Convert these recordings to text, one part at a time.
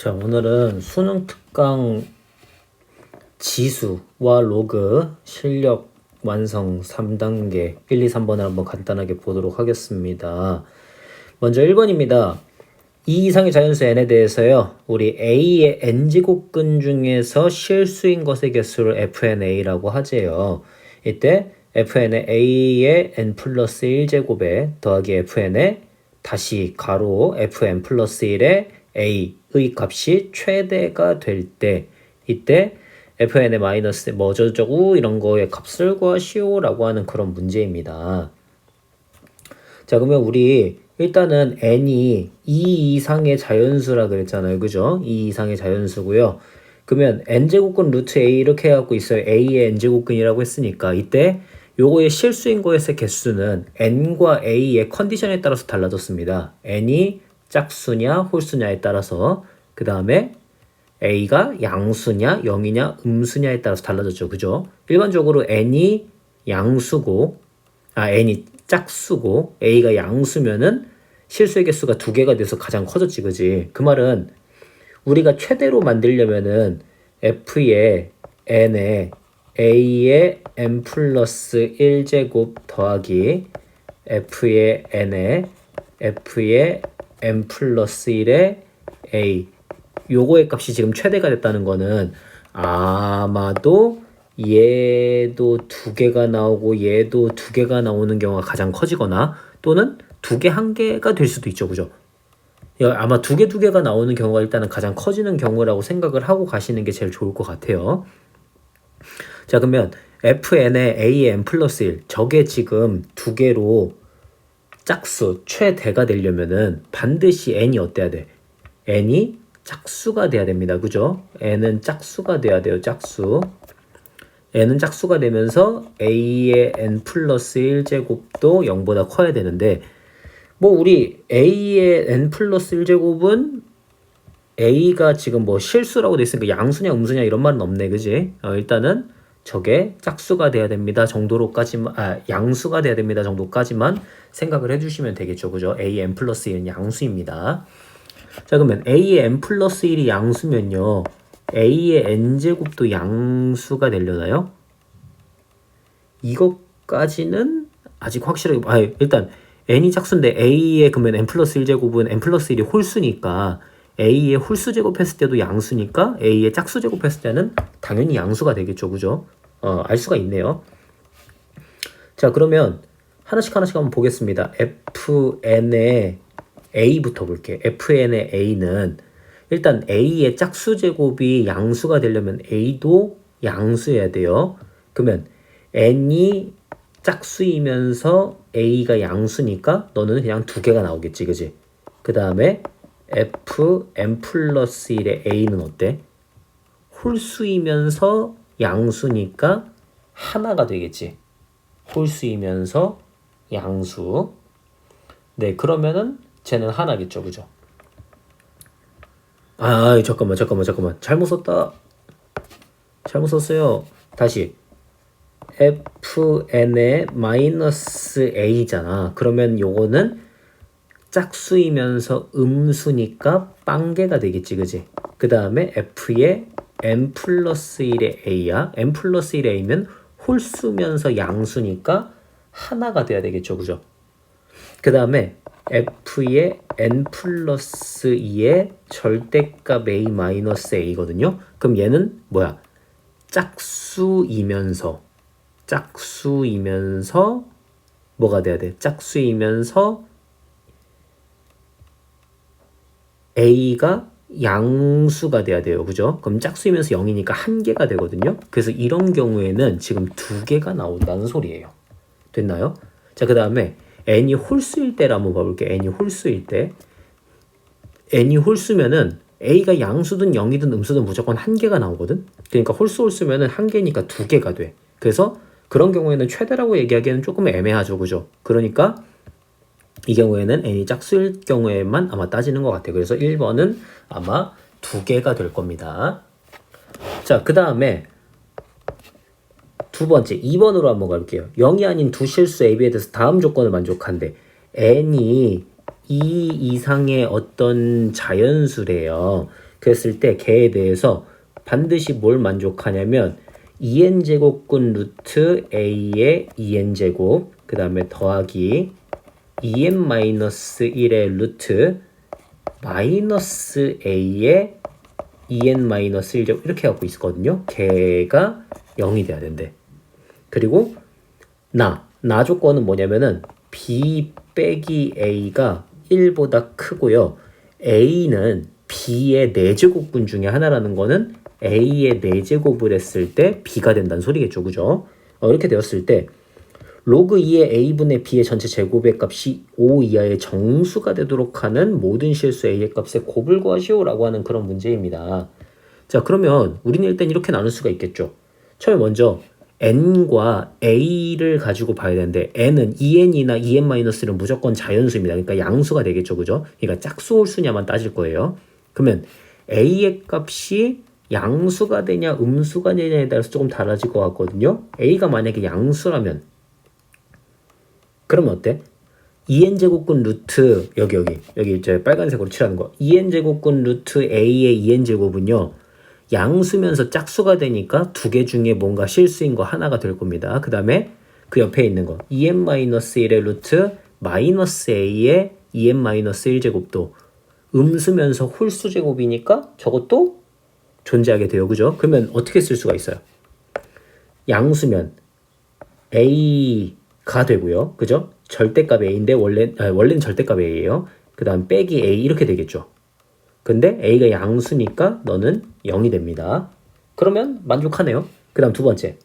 자, 오늘은 수능 특강 지수와 로그 실력 완성 3단계 1, 2, 3번을 한번 간단하게 보도록 하겠습니다. 먼저 1번입니다. 이 이상의 자연수 n에 대해서요. 우리 a의 n제곱근 중에서 실수인 것의 개수를 fna라고 하재요. 이때 fn의 a의 n 플러스 1제곱에 더하기 fn의 다시 가로 fn 플러스 1의 a의 값이 최대가 될 때 이때 fn의 마이너스 뭐저저고 이런 거의 값을 구하시오라고 하는 그런 문제입니다. 자, 그러면 우리 일단은 n이 2 이상의 자연수라 그랬잖아요. 그죠? 2 이상의 자연수고요. 그러면 n제곱근 루트 a 이렇게 해갖고 있어요. a의 n제곱근이라고 했으니까 이때 요거의 실수인 거의 개수는 n과 a의 컨디션에 따라서 달라졌습니다. n이 짝수냐 홀수냐에 따라서 그 다음에 a가 양수냐 0이냐 음수냐에 따라서 달라졌죠. 그죠? 일반적으로 n이 양수고 n이 짝수고 a가 양수면은 실수의 개수가 2개가 돼서 가장 커졌지. 그지? 그 말은 우리가 최대로 만들려면은 f의 n에 a의 n 플러스 1제곱 더하기 f의 n에 f의 n 플러스 1의 a 요거의 값이 지금 최대가 됐다는 거는 아마도 얘도 2개가 나오고 얘도 2개가 나오는 경우가 가장 커지거나 또는 2개 1개가 될 수도 있죠. 그죠? 아마 2개가 나오는 경우가 일단은 가장 커지는 경우라고 생각을 하고 가시는 게 제일 좋을 것 같아요. 자, 그러면 fn의 a의 n 플러스 1 저게 지금 2개로 짝수 최대가 되려면은 반드시 n이 어때야 돼? n이 짝수가 돼야 됩니다. 그죠? n은 짝수가 돼야 돼요. 짝수. n은 짝수가 되면서 a의 n 플러스 1제곱도 0보다 커야 되는데 뭐 우리 a의 n 플러스 1제곱은 a가 지금 뭐 실수라고 돼 있으니까 양수냐 음수냐 이런 말은 없네. 그지? 일단은 저게 짝수가 돼야 됩니다 정도로까지만 양수가 돼야 됩니다 정도까지만 생각을 해주시면 되겠죠. 그죠? a의 n 플러스 1은 양수입니다. 자, 그러면 a의 n 플러스 1이 양수면요 a의 n제곱도 양수가 되려나요? 이것까지는 아직 확실하게 일단 n이 짝수인데 a의 그러면 n 플러스 1제곱은 n 플러스 1이 홀수니까 a의 홀수 제곱했을 때도 양수니까 a의 짝수 제곱했을 때는 당연히 양수가 되겠죠. 그죠? 알 수가 있네요. 자, 그러면 하나씩 한번 보겠습니다. fn의 a부터 볼게요. fn의 a는 일단 a의 짝수 제곱이 양수가 되려면 a도 양수여야 돼요. 그러면 n이 짝수이면서 a가 양수니까 너는 그냥 2개가 나오겠지. 그지? 그 다음에 fn 플러스 1의 a는 어때? 홀수이면서 양수니까 하나가 되겠지. 홀수이면서 양수. 네, 그러면은 쟤는 하나겠죠. 그죠? 잠깐만. 잘못 썼어요. 다시. fn의 마이너스 a잖아. 그러면 요거는 짝수이면서 음수니까 빵개가 되겠지. 그지? 그 다음에 f의 n 플러스 1의 a야. n 플러스 1의 a면 홀수면서 양수니까 하나가 돼야 되겠죠. 그죠? 그 다음에 f의 n 플러스 2의 절대값 a 마이너스 a거든요. 그럼 얘는 뭐야? 짝수이면서 뭐가 돼야 돼? 짝수이면서 a가 양수가 돼야 돼요. 그죠? 그럼 짝수이면서 0이니까 1개가 되거든요. 그래서 이런 경우에는 지금 2개가 나온다는 소리예요. 됐나요? 자, 그 다음에 n이 홀수일 때를 한번 봐볼게요. n이 홀수일 때. n이 홀수면은 a가 양수든 0이든 음수든 무조건 1개가 나오거든. 그러니까 홀수면은 1개니까 2개가 돼. 그래서 그런 경우에는 최대라고 얘기하기에는 조금 애매하죠. 그죠? 그러니까 이 경우에는 n이 짝수일 경우에만 아마 따지는 것 같아요. 그래서 1번은 아마 2개가 될 겁니다. 자, 그 다음에 두 번째 2번으로 한번 갈게요. 0이 아닌 두 실수 A, B에 대해서 다음 조건을 만족한대. n이 2 이상의 어떤 자연수래요. 그랬을 때 걔에 대해서 반드시 뭘 만족하냐면 2n제곱분 루트 a의 2n제곱 그 다음에 더하기 2n-1의 루트 마이너스 a의 2n-1제곱 이렇게 갖고 있었거든요. 걔가 0이 돼야 된대. 그리고 나 조건은 뭐냐면은 b 빼기 a가 1보다 크고요. a는 b의 4제곱분 중에 하나라는 거는 a의 4제곱을 했을 때 b가 된다는 소리겠죠. 그죠? 이렇게 되었을 때 로그 2의 a분의 b의 전체 제곱의 값이 5 이하의 정수가 되도록 하는 모든 실수 a의 값의 곱을 구하시오 라고 하는 그런 문제입니다. 자, 그러면 우리는 일단 이렇게 나눌 수가 있겠죠. 처음에 먼저 n과 a를 가지고 봐야 되는데 n은 2n이나 2n-는 무조건 자연수입니다. 그러니까 양수가 되겠죠. 그죠? 그러니까 짝수 홀수냐만 따질 거예요. 그러면 a의 값이 양수가 되냐 음수가 되냐에 따라서 조금 달라질 것 같거든요. a가 만약에 양수라면 그러면 어때? 2n제곱분 루트 여기 이제 빨간색으로 칠하는 거 2n제곱분 루트 a의 2n제곱은요 양수면서 짝수가 되니까 두 개 중에 뭔가 실수인 거 하나가 될 겁니다. 그 다음에 그 옆에 있는 거 2n-1의 루트 마이너스 a의 2n-1제곱도 음수면서 홀수제곱이니까 저것도 존재하게 돼요. 그죠? 그러면 어떻게 쓸 수가 있어요? 양수면 a가 되고요. 그죠? 절대값 a인데 원래는 절대값 a예요. 그 다음 빼기 a 이렇게 되겠죠. 근데 a가 양수니까 너는 0이 됩니다. 그러면 만족하네요. 그 다음 두 번째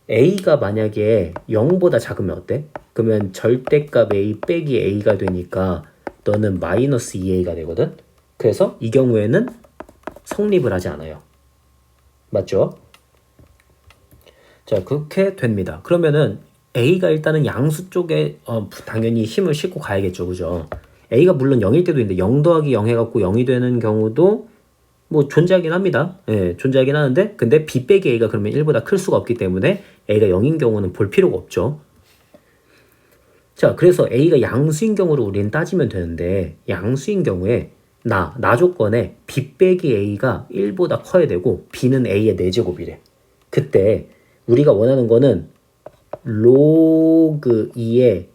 a가 만약에 0보다 작으면 어때? 그러면 절대값 a 빼기 a가 되니까 너는 마이너스 2a가 되거든. 그래서 이 경우에는 성립을 하지 않아요. 맞죠? 자, 그렇게 됩니다. 그러면은 a가 일단은 양수 쪽에 당연히 힘을 싣고 가야겠죠. 그죠? a가 물론 0일 때도 있는데 0 더하기 0 해갖고 0이 되는 경우도 뭐 존재하긴 합니다. 예, 존재하긴 하는데 근데 b 빼기 a가 그러면 1보다 클 수가 없기 때문에 a가 0인 경우는 볼 필요가 없죠. 자, 그래서 a가 양수인 경우로 우리는 따지면 되는데 양수인 경우에 나 조건에 b 빼기 a가 1보다 커야 되고 b는 a의 4제곱이래. 그때 우리가 원하는 거는 로그 2의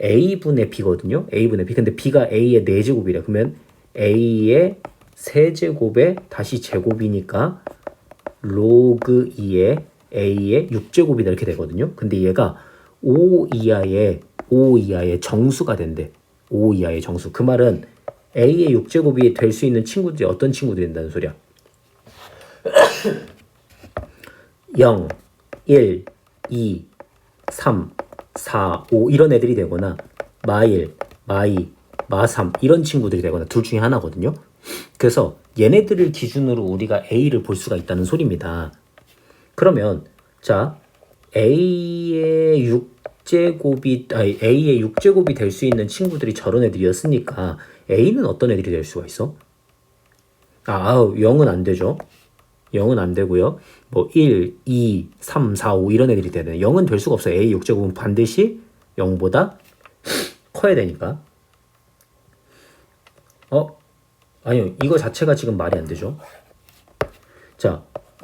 a분의 b거든요. a분의 b. 근데 b가 a의 4제곱이래. 그러면 a의 세제곱에 다시 제곱이니까 로그 2의 a의 6제곱이다 이렇게 되거든요. 근데 얘가 5 이하의 정수가 된대. 5 이하의 정수. 그 말은 a의 6제곱이 될 수 있는 친구들이 어떤 친구들이 된다는 소리야? 0, 1, 2, 3, 4, 5 이런 애들이 되거나 마1, 마2, 마3 이런 친구들이 되거나 둘 중에 하나거든요. 그래서 얘네들을 기준으로 우리가 a를 볼 수가 있다는 소리입니다. 그러면 자 a의 6제곱이 될 수 있는 친구들이 저런 애들이었으니까 a는 어떤 애들이 될 수가 있어? 0은 안 되죠. 0은 안 되고요. 뭐 1, 2, 3, 4, 5 이런 애들이 돼야 되는 0은 될 수가 없어요. a 6제곱은 반드시 0보다 커야 되니까. 아니요. 이거 자체가 지금 말이 안 되죠. 자,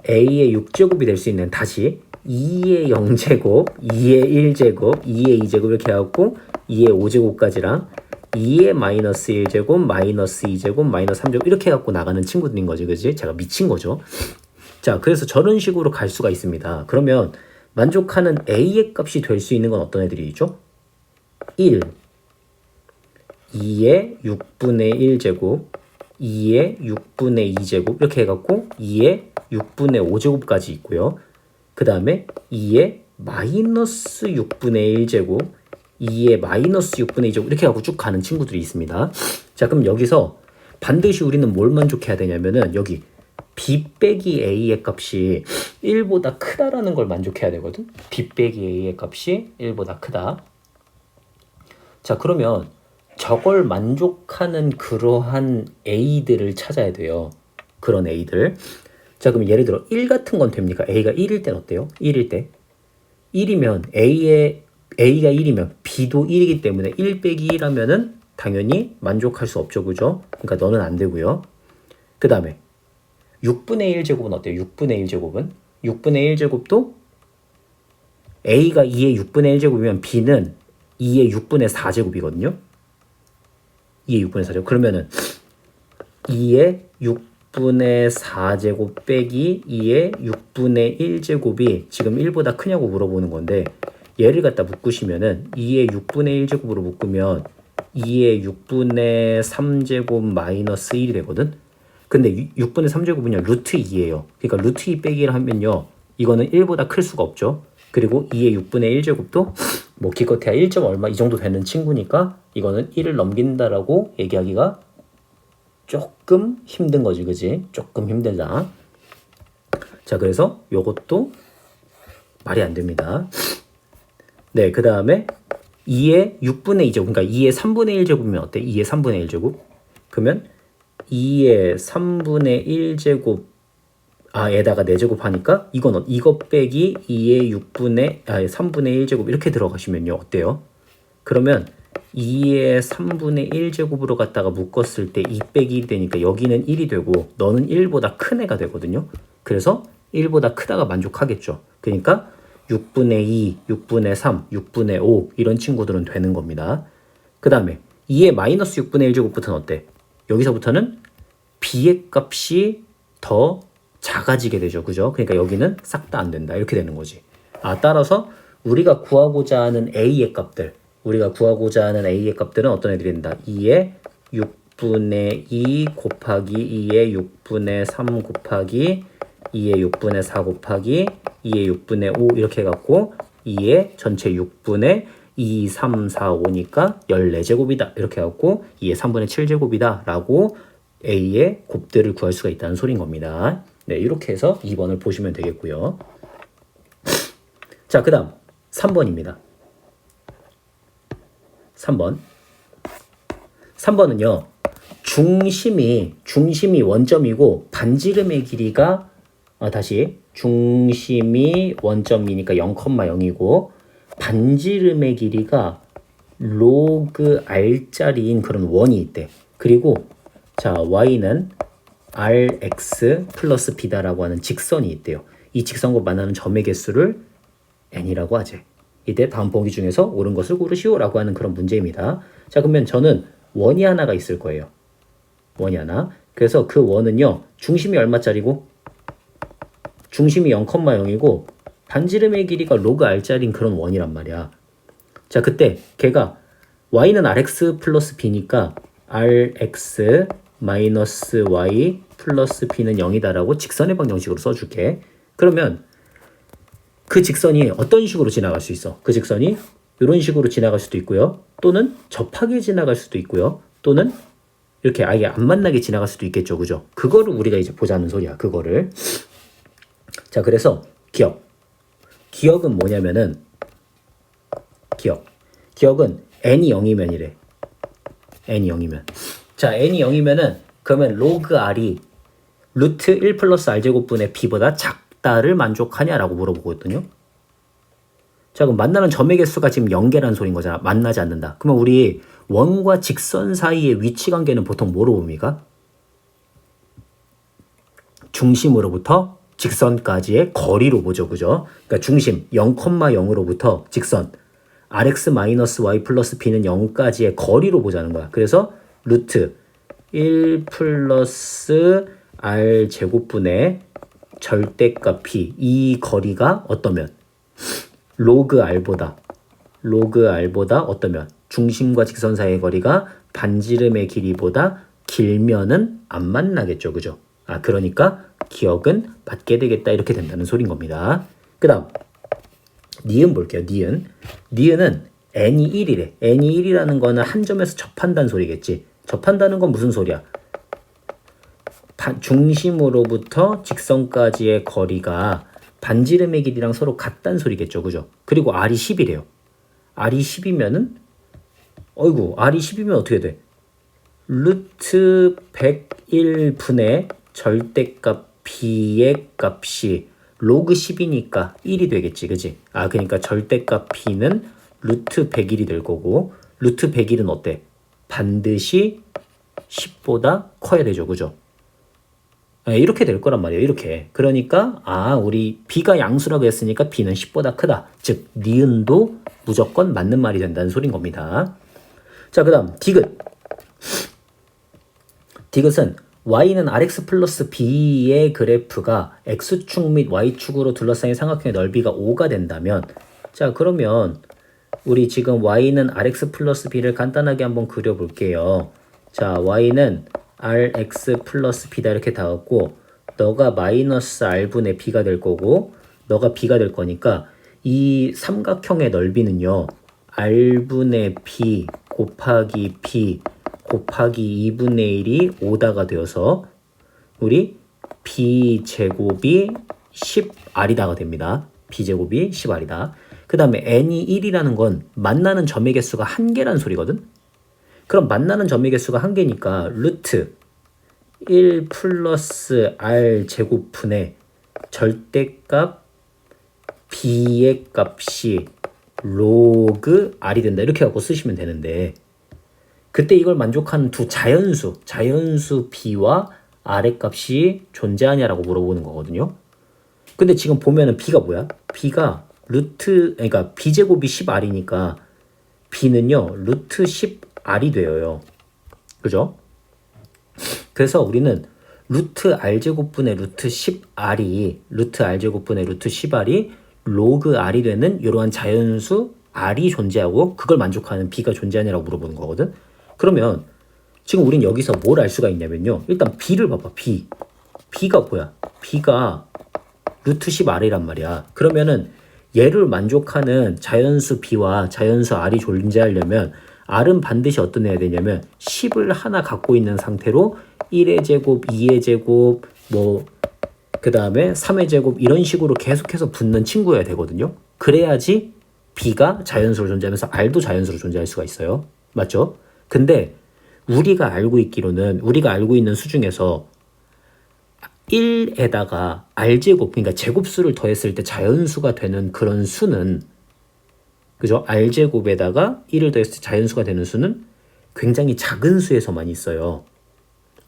a의 6제곱이 될 수 있는 다시 2의 0제곱, 2의 1제곱, 2의 2제곱 이렇게 해갖고 2의 5제곱까지랑 2의 마이너스 1제곱, 마이너스 2제곱, 마이너스 3제곱 이렇게 해갖고 나가는 친구들인 거지. 그지? 제가 미친 거죠. 자, 그래서 저런 식으로 갈 수가 있습니다. 그러면 만족하는 a의 값이 될 수 있는 건 어떤 애들이죠? 1, 2의 6분의 1제곱, 2의 6분의 2제곱 이렇게 해갖고 2의 6분의 5제곱까지 있고요. 그 다음에 2의 마이너스 6분의 1제곱, 2의 마이너스 6분의 2제곱 이렇게 해갖고 쭉 가는 친구들이 있습니다. 자, 그럼 여기서 반드시 우리는 뭘 만족해야 되냐면은 여기 b 빼기 a의 값이 1보다 크다라는 걸 만족해야 되거든. b 빼기 a의 값이 1보다 크다. 자, 그러면 저걸 만족하는 그러한 a들을 찾아야 돼요. 그런 a들. 자, 그럼 예를 들어 1 같은 건 됩니까? a가 1일 땐 어때요? 1일 때 1이면 a가 1이면 b도 1이기 때문에 1 빼기 1하면은 당연히 만족할 수 없죠. 그죠? 그러니까 너는 안 되고요. 그 다음에 6분의 1제곱은 어때요? 6분의 1제곱은? 6분의 1제곱도 A가 2의 6분의 1제곱이면 B는 2의 6분의 4제곱이거든요. 2의 6분의 4제곱. 그러면은 2의 6분의 4제곱 빼기 2의 6분의 1제곱이 지금 1보다 크냐고 물어보는 건데 얘를 갖다 묶으시면은 2의 6분의 1제곱으로 묶으면 2의 6분의 3제곱 마이너스 1이 되거든. 근데 6분의 3제곱은요 루트 2예요. 그러니까 루트 2 빼기를 하면요 이거는 1보다 클 수가 없죠. 그리고 2의 6분의 1제곱도 뭐 기껏해야 1. 얼마 이 정도 되는 친구니까 이거는 1을 넘긴다라고 얘기하기가 조금 힘든 거지, 그지? 조금 힘들다. 자, 그래서 요것도 말이 안 됩니다. 네, 그 다음에 2의 6분의 2제곱, 그러니까 2의 3분의 1제곱이면 어때? 2의 3분의 1제곱? 그러면 2의 3분의 1제곱 에다가 4제곱 하니까 이건 이거 빼기 2의 3분의 1제곱 이렇게 들어가시면요 어때요? 그러면 2의 3분의 1제곱으로 갖다가 묶었을 때 2 빼기 1이 되니까 여기는 1이 되고 너는 1보다 큰 애가 되거든요. 그래서 1보다 크다가 만족하겠죠. 그러니까 6분의 2, 6분의 3, 6분의 5 이런 친구들은 되는 겁니다. 그 다음에 2의 마이너스 6분의 1제곱부터는 어때? 여기서부터는 b의 값이 더 작아지게 되죠. 그죠? 그러니까 여기는 싹 다 안 된다. 이렇게 되는 거지. 따라서 우리가 구하고자 하는 a의 값들, A의 값들은 어떤 애들이 된다? 2의 6분의 2 곱하기 2의 6분의 3 곱하기 2의 6분의 4 곱하기 2의 6분의 5 이렇게 해갖고 2의 전체 6분의 2, 3, 4, 5니까 14제곱이다. 이렇게 해갖고 2의 3분의 7제곱이다. 라고 A의 곱들을 구할 수가 있다는 소린 겁니다. 네, 이렇게 해서 2번을 보시면 되겠고요. 자, 그 다음 3번입니다. 3번은요. 중심이 원점이고 반지름의 길이가 중심이 원점이니까 0,0이고 반지름의 길이가 로그 r짜리인 그런 원이 있대. 그리고 자, y는 rx 플러스 b다라고 하는 직선이 있대요. 이 직선과 만나는 점의 개수를 n이라고 하지. 이때 다음 보기 중에서 옳은 것을 고르시오라고 하는 그런 문제입니다. 자, 그러면 저는 원이 하나가 있을 거예요. 원이 하나. 그래서 그 원은요. 중심이 얼마짜리고? 중심이 0,0이고 반지름의 길이가 로그 r짜리인 그런 원이란 말이야. 자, 그때 걔가 y는 rx 플러스 b니까 rx 마이너스 y 플러스 b는 0이다라고 직선의 방정식으로 써줄게. 그러면 그 직선이 어떤 식으로 지나갈 수 있어? 그 직선이 이런 식으로 지나갈 수도 있고요. 또는 접하게 지나갈 수도 있고요. 또는 이렇게 아예 안 만나게 지나갈 수도 있겠죠. 그죠? 그거를 우리가 이제 보자는 소리야. 그거를. 자, 그래서 기억은 뭐냐면은 기억은 n이 0이면 이래. n이 0이면. 자, n이 0이면은 그러면 로그 r이 루트 1 플러스 r제곱분의 b보다 작다를 만족하냐라고 물어보거든요. 자, 그럼 만나는 점의 개수가 지금 0개라는 소린 거잖아. 만나지 않는다. 그러면 우리 원과 직선 사이의 위치 관계는 보통 뭐로 봅니까? 중심으로부터 직선까지의 거리로 보죠. 그죠? 그러니까 중심 0,0으로부터 직선 rx-y 플러스 b는 0까지의 거리로 보자는 거야. 그래서 루트 1 플러스 r 제곱분의 절대값 p 이 거리가 어떠면 로그 r보다 어떠면 중심과 직선 사이의 거리가 반지름의 길이보다 길면은 안 만나겠죠. 그죠? 그러니까 기억은 맞게 되겠다. 이렇게 된다는 소린 겁니다. 그 다음 니은 볼게요. 니은은 n이 1이래. n이 1이라는 거는 한 점에서 접한다는 소리겠지. 접한다는 건 무슨 소리야? 중심으로부터 직선까지의 거리가 반지름의 길이랑 서로 같다는 소리겠죠. 그죠? 그리고 r이 10이래요. r이 10이면은 r이 10이면 어떻게 돼? 루트 101분의 절대값 b의 값이 로그 10이니까 1이 되겠지. 그지? 그러니까 절대값 b는 루트 101이 될 거고 루트 101은 어때? 반드시 10보다 커야 되죠. 그죠? 네, 이렇게 될 거란 말이에요. 이렇게. 그러니까 우리 b가 양수라고 했으니까 b는 10보다 크다. 즉 니은도 무조건 맞는 말이 된다는 소린 겁니다. 자, 그 다음 디귿. 디귿은 y는 rx 플러스 b의 그래프가 x축 및 y축으로 둘러싸인 삼각형의 넓이가 5가 된다면, 자, 그러면 우리 지금 y는 rx 플러스 b를 간단하게 한번 그려볼게요. 자, y는 rx 플러스 b다 이렇게 나왔고, 너가 마이너스 r분의 b가 될 거고 너가 b가 될 거니까 이 삼각형의 넓이는요, r분의 b 곱하기 b 곱하기 2분의 1이 5다가 되어서 우리 b제곱이 10r이다가 됩니다. b제곱이 10r이다. 그 다음에 n이 1이라는 건 만나는 점의 개수가 1개란 소리거든. 그럼 만나는 점의 개수가 1개니까 루트 1 플러스 r 제곱분의 절대값 b의 값이 로그 r이 된다. 이렇게 갖고 쓰시면 되는데, 그때 이걸 만족하는 두 자연수 b와 r의 값이 존재하냐라고 물어보는 거거든요. 근데 지금 보면은 b가 뭐야? b가 그러니까 b제곱이 10r이니까 b는요 루트 10r이 되어요. 그죠? 그래서 우리는 루트 r제곱분의 루트 10r이 로그 r이 되는 이러한 자연수 r이 존재하고 그걸 만족하는 b가 존재하냐라고 물어보는 거거든. 그러면 지금 우린 여기서 뭘 알 수가 있냐면요, 일단 b를 봐봐. b가 뭐야? b가 루트 10r이란 말이야. 그러면은 얘를 만족하는 자연수 b와 자연수 r이 존재하려면 r은 반드시 어떤 애야 되냐면 10을 하나 갖고 있는 상태로 1의 제곱, 2의 제곱, 그 다음에 3의 제곱 이런 식으로 계속해서 붙는 친구여야 되거든요. 그래야지 b가 자연수로 존재하면서 r도 자연수로 존재할 수가 있어요. 맞죠? 근데 우리가 알고 있는 수 중에서 1에다가 r제곱, 그러니까 제곱수를 더했을 때 자연수가 되는 그런 수는, 그죠? r제곱에다가 1을 더했을 때 자연수가 되는 수는 굉장히 작은 수에서만 있어요.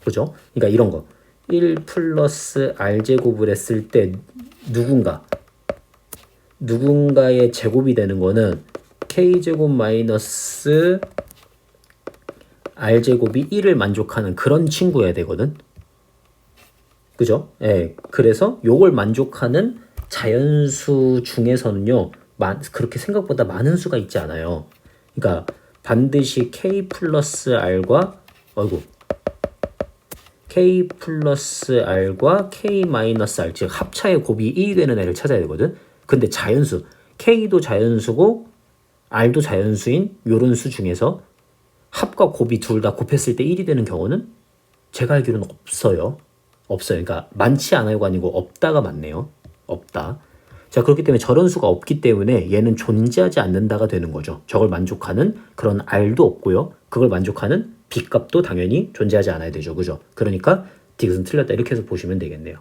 그죠? 그러니까 이런 거 1 플러스 r제곱을 했을 때 누군가의 제곱이 되는 거는 k제곱 마이너스 r제곱이 1을 만족하는 그런 친구여야 되거든. 그죠? 예. 그래서 요걸 만족하는 자연수 중에서는요, 그렇게 생각보다 많은 수가 있지 않아요. 그러니까 반드시 k 플러스 r과 k 마이너스 r, 즉 합차의 곱이 1이 되는 애를 찾아야 되거든. 근데 자연수, k도 자연수고 r도 자연수인 요런 수 중에서 합과 곱이 둘 다 곱했을 때 1이 되는 경우는 제가 알기로는 없어요. 그러니까 많지 않아요가 아니고 없다가 맞네요. 없다. 자, 그렇기 때문에 저런 수가 없기 때문에 얘는 존재하지 않는다가 되는 거죠. 저걸 만족하는 그런 r도 없고요. 그걸 만족하는 b값도 당연히 존재하지 않아야 되죠. 그죠? 그러니까 디귿은 틀렸다. 이렇게 해서 보시면 되겠네요.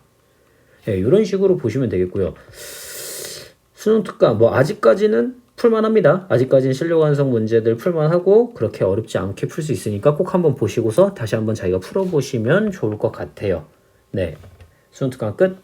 네, 이런 식으로 보시면 되겠고요. 수능 특강 아직까지는 풀만합니다. 아직까지는 실력 완성 문제들 풀만하고 그렇게 어렵지 않게 풀 수 있으니까 꼭 한번 보시고서 다시 한번 자기가 풀어보시면 좋을 것 같아요. 네, 수능 특강 끝.